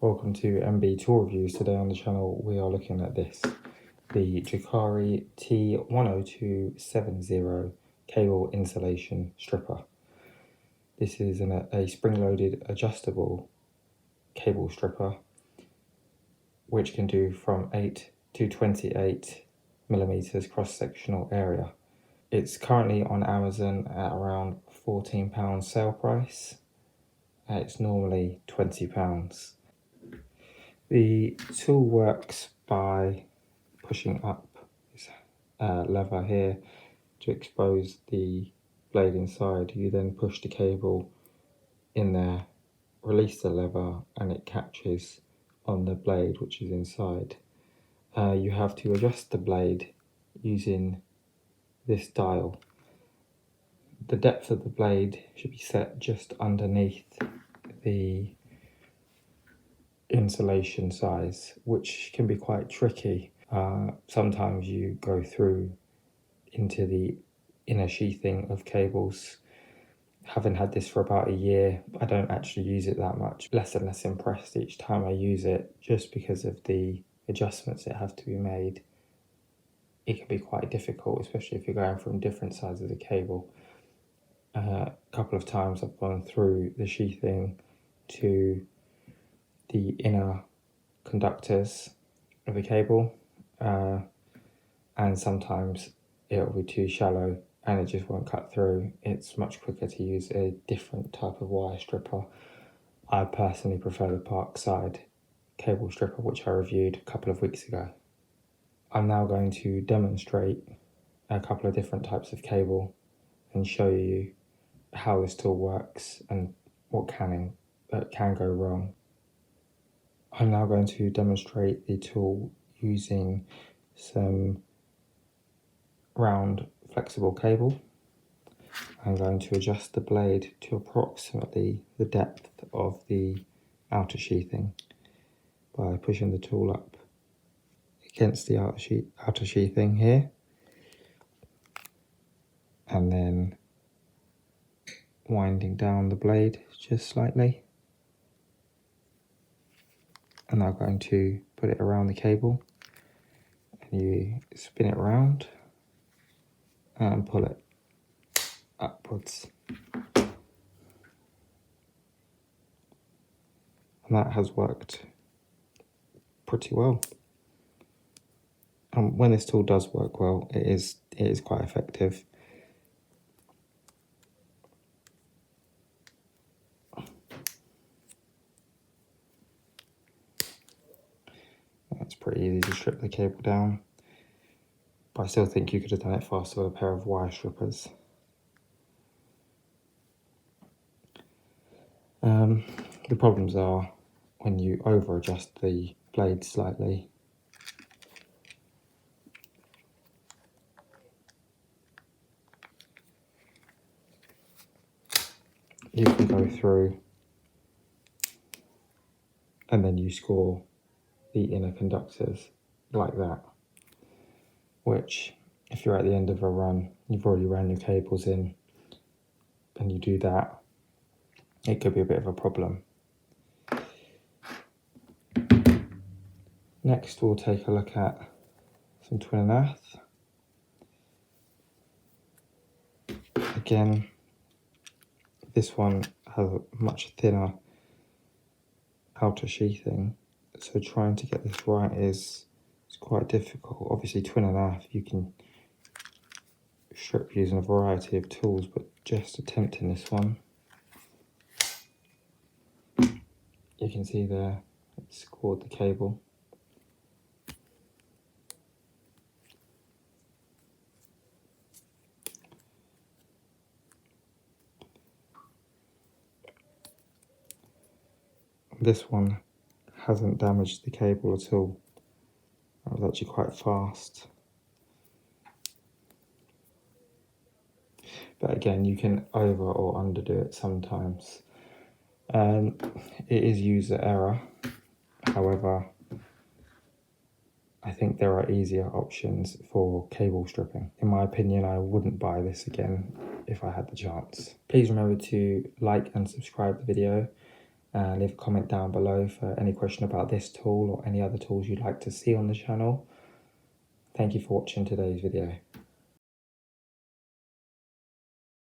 Welcome to MB Tool Reviews. Today on the channel we are looking at this, the Jokari T10270 cable insulation stripper. This is a spring-loaded adjustable cable stripper which can do from 8 to 28 millimeters cross-sectional area. It's currently on Amazon at around £14 sale price. It's normally £20. The tool works by pushing up this lever here to expose the blade inside. You then push the cable in there, release the lever, and it catches on the blade which is inside. You have to adjust the blade using this dial. The depth of the blade should be set just underneath the insulation size, which can be quite tricky. Sometimes you go through into the inner sheathing of cables. Having had this for about a year, I don't actually use it that much. Less and less impressed each time I use it, just because of the adjustments that have to be made. It can be quite difficult, especially if you're going from different sides of the cable. A couple of times I've gone through the sheathing to the inner conductors of the cable, and sometimes it'll be too shallow and it just won't cut through. It's much quicker to use a different type of wire stripper. I personally prefer the Parkside cable stripper, which I reviewed a couple of weeks ago. I'm now going to demonstrate a couple of different types of cable and show you how this tool works and what can go wrong. I'm now going to demonstrate the tool using some round flexible cable. I'm going to adjust the blade to approximately the depth of the outer sheathing by pushing the tool up against the outer sheathing here, and then winding down the blade just slightly. I'm now going to put it around the cable, and you spin it around and pull it upwards. And that has worked pretty well. And when this tool does work well, it is quite effective. It's pretty easy to strip the cable down, but I still think you could have done it faster with a pair of wire strippers. The problems are when you over adjust the blade slightly. You can go through and then you score the inner conductors like that, which if you're at the end of a run, you've already ran your cables in, and you do that, it could be a bit of a problem. Next we'll take a look at some twin and earth. Again, this one has a much thinner outer sheathing, so trying to get this right is quite difficult. Obviously twin and earth you can strip using a variety of tools, but just attempting this one, you can see there it's scored the cable. This one hasn't damaged the cable at all. That was actually quite fast. But again, you can over or underdo it sometimes. It is user error. However, I think there are easier options for cable stripping. In my opinion, I wouldn't buy this again if I had the chance. Please remember to like and subscribe the video, Leave a comment down below for any question about this tool or any other tools you'd like to see on the channel. Thank you for watching today's video.